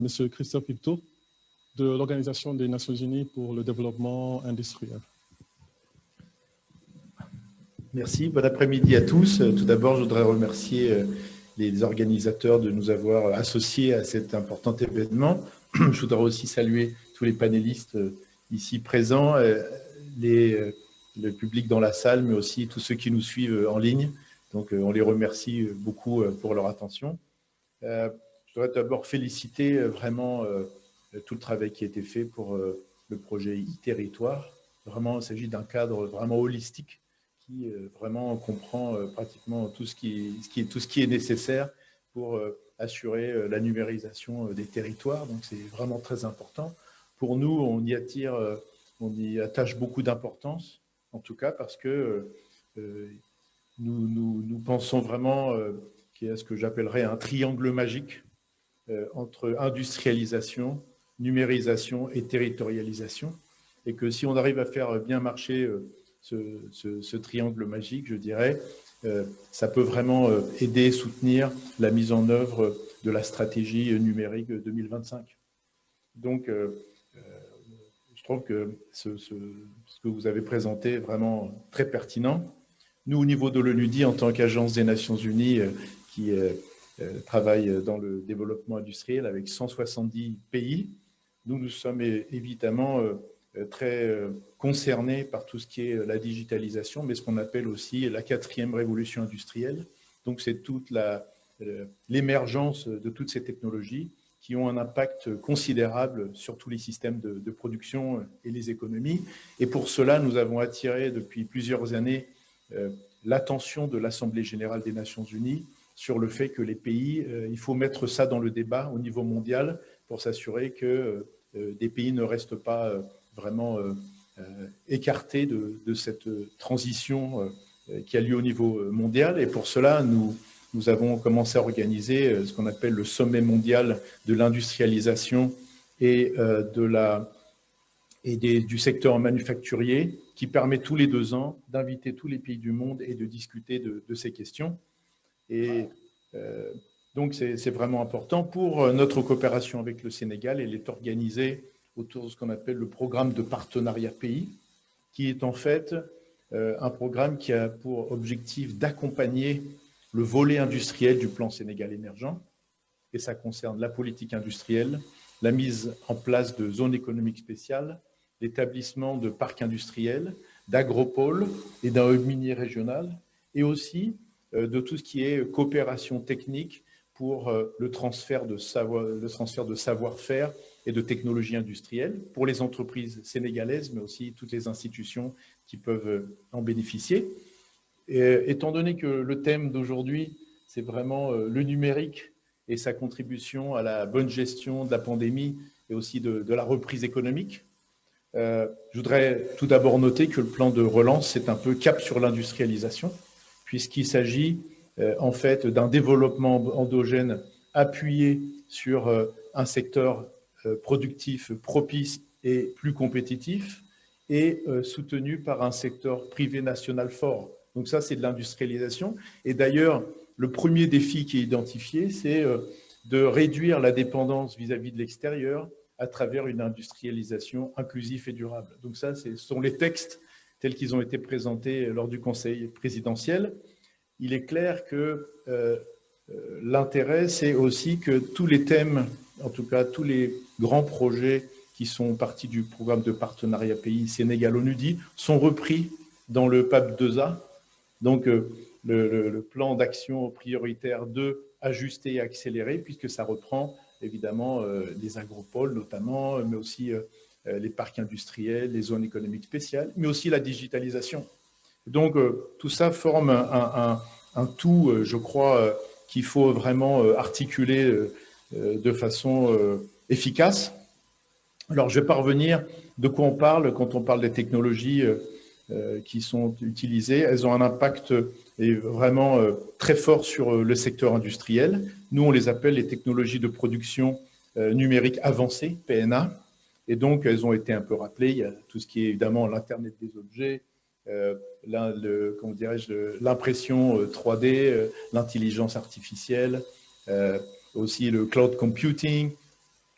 Monsieur Christophe Ipto, de l'Organisation des Nations Unies pour le développement industriel. Merci, bon après-midi à tous. Tout d'abord, je voudrais remercier les organisateurs de nous avoir associés à cet important événement. Je voudrais aussi saluer tous les panélistes ici présents, le public dans la salle, mais aussi tous ceux qui nous suivent en ligne. Donc, on les remercie beaucoup pour leur attention. Je voudrais d'abord féliciter vraiment tout le travail qui a été fait pour le projet e-territoire. Vraiment, il s'agit d'un cadre vraiment holistique qui vraiment comprend pratiquement tout ce qui est nécessaire pour assurer la numérisation des territoires. Donc, c'est vraiment très important. Pour nous, on y attache beaucoup d'importance, en tout cas parce que nous pensons vraiment qu'il y a ce que j'appellerais un triangle magique entre industrialisation, numérisation et territorialisation. Et que si on arrive à faire bien marcher ce triangle magique, je dirais, ça peut vraiment aider et soutenir la mise en œuvre de la stratégie numérique 2025. Donc, je trouve que ce que vous avez présenté est vraiment très pertinent. Nous, au niveau de l'ONUDI, en tant qu'agence des Nations Unies qui travaille dans le développement industriel avec 170 pays, nous sommes évidemment très concernés par tout ce qui est la digitalisation, mais ce qu'on appelle aussi la 4e révolution industrielle. Donc, c'est toute l'émergence de toutes ces technologies qui ont un impact considérable sur tous les systèmes de production et les économies. Et pour cela, nous avons attiré depuis plusieurs années l'attention de l'Assemblée générale des Nations unies sur le fait que les pays, il faut mettre ça dans le débat au niveau mondial pour s'assurer que des pays ne restent pas vraiment écartés de cette transition qui a lieu au niveau mondial. Et pour cela, nous avons commencé à organiser ce qu'on appelle le sommet mondial de l'industrialisation et, du secteur manufacturier, qui permet tous les 2 ans d'inviter tous les pays du monde et de discuter de ces questions. Et donc, c'est vraiment important. Pour notre coopération avec le Sénégal, elle est organisée autour de ce qu'on appelle le programme de partenariat pays, qui est en fait un programme qui a pour objectif d'accompagner le volet industriel du plan Sénégal émergent. Et ça concerne la politique industrielle, la mise en place de zones économiques spéciales, l'établissement de parcs industriels, d'agropoles et d'un hub minier régional, et aussi de tout ce qui est coopération technique pour le transfert de savoir-faire et de technologies industrielles pour les entreprises sénégalaises, mais aussi toutes les institutions qui peuvent en bénéficier. Et, étant donné que le thème d'aujourd'hui, c'est vraiment le numérique et sa contribution à la bonne gestion de la pandémie et aussi de la reprise économique, je voudrais tout d'abord noter que le plan de relance, c'est un peu cap sur l'industrialisation, puisqu'il s'agit en fait d'un développement endogène appuyé sur un secteur productif propice et plus compétitif et soutenu par un secteur privé national fort. Donc ça, c'est de l'industrialisation. Et d'ailleurs, le premier défi qui est identifié, c'est de réduire la dépendance vis-à-vis de l'extérieur à travers une industrialisation inclusive et durable. Donc ça, ce sont les textes tels qu'ils ont été présentés lors du Conseil présidentiel. Il est clair que l'intérêt, c'est aussi que tous les thèmes, en tout cas tous les grands projets qui sont partis du programme de partenariat pays Sénégal-ONUDI, sont repris dans le PAP 2A, donc le plan d'action prioritaire 2, ajusté et accéléré, puisque ça reprend évidemment les agropoles notamment, mais aussi les parcs industriels, les zones économiques spéciales, mais aussi la digitalisation. Donc, tout ça forme un tout, je crois, qu'il faut vraiment articuler de façon efficace. Alors, je vais pas revenir de quoi on parle quand on parle des technologies qui sont utilisées. Elles ont un impact vraiment très fort sur le secteur industriel. Nous, on les appelle les technologies de production numérique avancée, PNA. Et donc, elles ont été un peu rappelées. Il y a tout ce qui est évidemment l'Internet des objets, l'impression 3D, l'intelligence artificielle, aussi le cloud computing.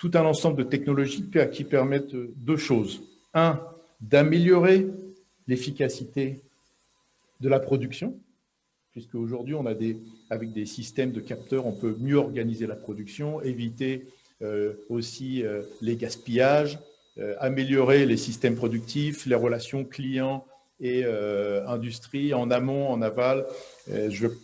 tout un ensemble de technologies qui permettent deux choses. Un, d'améliorer l'efficacité de la production, puisque aujourd'hui, avec des systèmes de capteurs, on peut mieux organiser la production, éviter aussi les gaspillages, améliorer les systèmes productifs, les relations clients et industrie, en amont, en aval.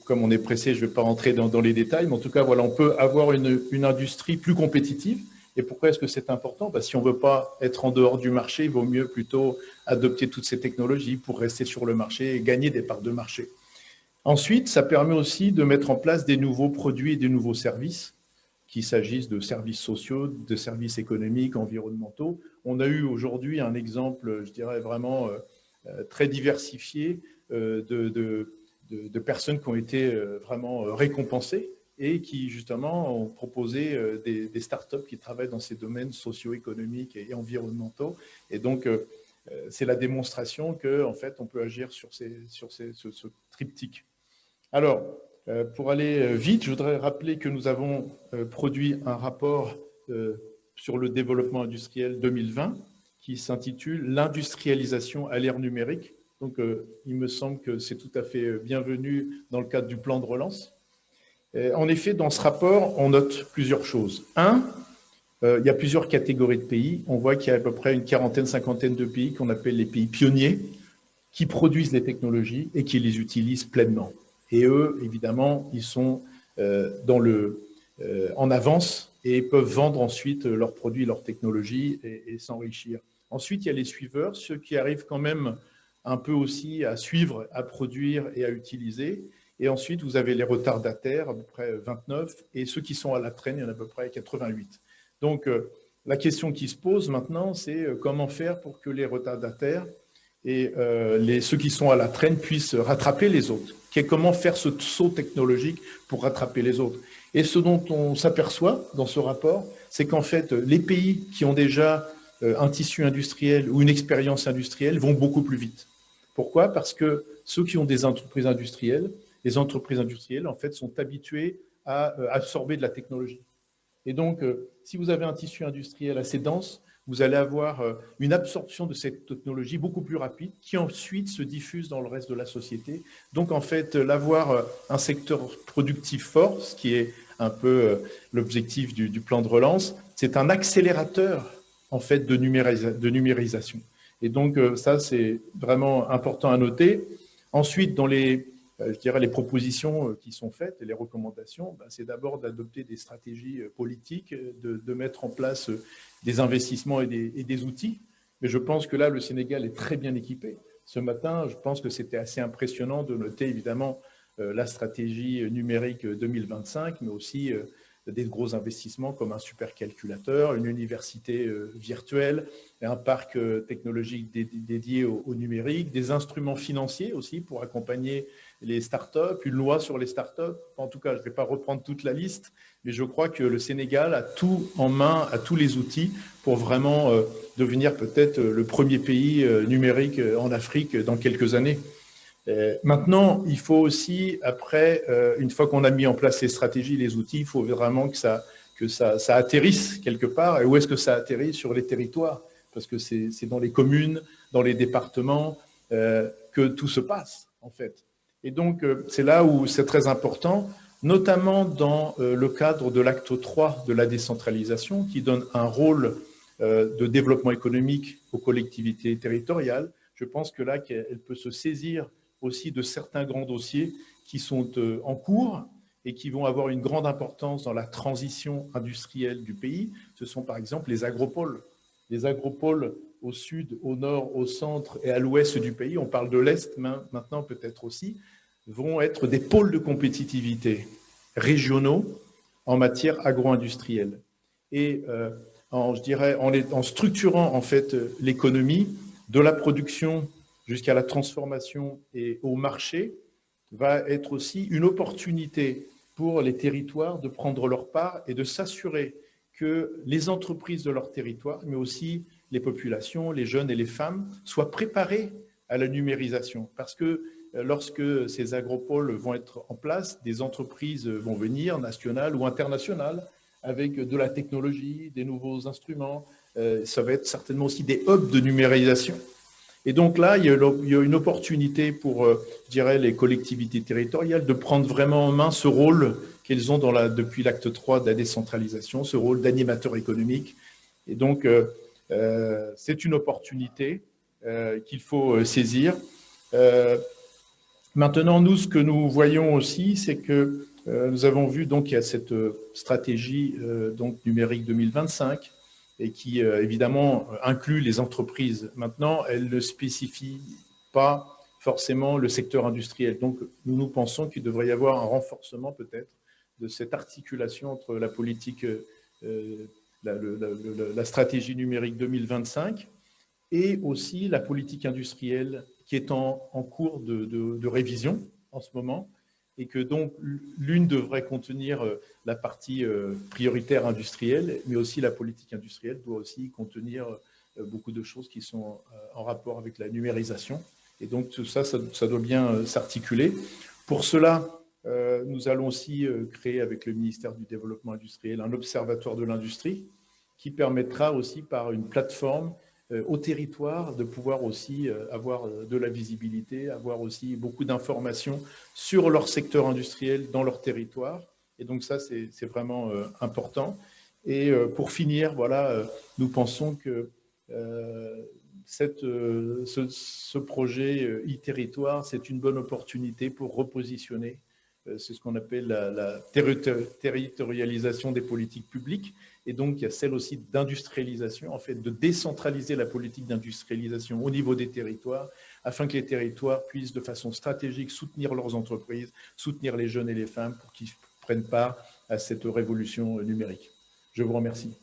Comme on est pressé, je ne vais pas rentrer dans les détails, mais en tout cas, voilà, on peut avoir une industrie plus compétitive. Et pourquoi est-ce que c'est important? Si on ne veut pas être en dehors du marché, il vaut mieux plutôt adopter toutes ces technologies pour rester sur le marché et gagner des parts de marché. Ensuite, ça permet aussi de mettre en place des nouveaux produits et des nouveaux services, qu'il s'agisse de services sociaux, de services économiques, environnementaux. On a eu aujourd'hui un exemple, je dirais, vraiment très diversifié de personnes qui ont été vraiment récompensées et qui, justement, ont proposé des startups qui travaillent dans ces domaines socio-économiques et environnementaux. Et donc, c'est la démonstration qu'en fait, on peut agir sur ce triptyque. Alors, pour aller vite, je voudrais rappeler que nous avons produit un rapport sur le développement industriel 2020 qui s'intitule « L'industrialisation à l'ère numérique ». Donc, il me semble que c'est tout à fait bienvenu dans le cadre du plan de relance. En effet, dans ce rapport, on note plusieurs choses. Un, il y a plusieurs catégories de pays. On voit qu'il y a à peu près une quarantaine, cinquantaine de pays qu'on appelle les pays pionniers qui produisent les technologies et qui les utilisent pleinement. Et eux, évidemment, ils sont en avance et peuvent vendre ensuite leurs produits, leurs technologies et s'enrichir. Ensuite, il y a les suiveurs, ceux qui arrivent quand même un peu aussi à suivre, à produire et à utiliser. Et ensuite, vous avez les retardataires, à peu près 29, et ceux qui sont à la traîne, il y en a à peu près 88. Donc, la question qui se pose maintenant, c'est comment faire pour que les retardataires et ceux qui sont à la traîne puissent rattraper les autres. Comment faire ce saut technologique pour rattraper les autres? Et ce dont on s'aperçoit dans ce rapport, c'est qu'en fait, les pays qui ont déjà un tissu industriel ou une expérience industrielle vont beaucoup plus vite. Pourquoi? Parce que ceux qui ont des entreprises industrielles, les entreprises industrielles, en fait, sont habituées à absorber de la technologie. Et donc, si vous avez un tissu industriel assez dense, vous allez avoir une absorption de cette technologie beaucoup plus rapide qui ensuite se diffuse dans le reste de la société. Donc, en fait, l'avoir un secteur productif fort, ce qui est un peu l'objectif du plan de relance, c'est un accélérateur, en fait, de numérisation. Et donc, ça, c'est vraiment important à noter. Ensuite, dans les propositions qui sont faites et les recommandations, c'est d'abord d'adopter des stratégies politiques, de mettre en place des investissements et des outils. Mais je pense que là, le Sénégal est très bien équipé. Ce matin, je pense que c'était assez impressionnant de noter évidemment la stratégie numérique 2025, mais aussi des gros investissements comme un supercalculateur, une université virtuelle, un parc technologique dédié au numérique, des instruments financiers aussi pour accompagner les startups, une loi sur les startups. En tout cas, je ne vais pas reprendre toute la liste, mais je crois que le Sénégal a tout en main, a tous les outils pour vraiment devenir peut-être le premier pays numérique en Afrique dans quelques années. Maintenant, il faut aussi, après, une fois qu'on a mis en place les stratégies, les outils, il faut vraiment que ça atterrisse quelque part. Et où est-ce que ça atterrit? Sur les territoires, parce que c'est dans les communes, dans les départements que tout se passe, en fait. Et donc, c'est là où c'est très important, notamment dans le cadre de l'acte 3 de la décentralisation, qui donne un rôle de développement économique aux collectivités territoriales. Je pense que là, elle peut se saisir aussi de certains grands dossiers qui sont en cours et qui vont avoir une grande importance dans la transition industrielle du pays. Ce sont par exemple les agropoles. Les agropoles au sud, au nord, au centre et à l'ouest du pays, on parle de l'Est maintenant peut-être aussi, vont être des pôles de compétitivité régionaux en matière agro-industrielle. Et en structurant en fait l'économie de la production jusqu'à la transformation et au marché, va être aussi une opportunité pour les territoires de prendre leur part et de s'assurer que les entreprises de leur territoire, mais aussi les populations, les jeunes et les femmes, soient préparées à la numérisation. Parce que lorsque ces agropoles vont être en place, des entreprises vont venir, nationales ou internationales, avec de la technologie, des nouveaux instruments. Ça va être certainement aussi des hubs de numérisation. Et donc là, il y a une opportunité pour, je dirais, les collectivités territoriales de prendre vraiment en main ce rôle qu'elles ont depuis l'acte 3 de la décentralisation, ce rôle d'animateur économique. Et donc, c'est une opportunité qu'il faut saisir. Maintenant, nous, ce que nous voyons aussi, c'est que nous avons vu donc qu'il y a cette stratégie donc numérique 2025 et qui évidemment inclut les entreprises. Maintenant, elle ne spécifie pas forcément le secteur industriel. Donc, nous pensons qu'il devrait y avoir un renforcement peut-être de cette articulation entre la politique, la stratégie numérique 2025 et aussi la politique industrielle qui est en cours de révision en ce moment, et que donc l'une devrait contenir la partie prioritaire industrielle, mais aussi la politique industrielle doit aussi contenir beaucoup de choses qui sont en rapport avec la numérisation. Et donc tout ça, ça doit bien s'articuler. Pour cela, nous allons aussi créer avec le ministère du Développement industriel un observatoire de l'industrie qui permettra aussi par une plateforme au territoire de pouvoir aussi avoir de la visibilité, avoir aussi beaucoup d'informations sur leur secteur industriel dans leur territoire. Et donc ça, c'est vraiment important. Et pour finir, voilà, nous pensons que ce projet e-territoire, c'est une bonne opportunité pour repositionner. C'est ce qu'on appelle la territorialisation des politiques publiques. Et donc, il y a celle aussi d'industrialisation, en fait, de décentraliser la politique d'industrialisation au niveau des territoires, afin que les territoires puissent, de façon stratégique, soutenir leurs entreprises, soutenir les jeunes et les femmes pour qu'ils prennent part à cette révolution numérique. Je vous remercie.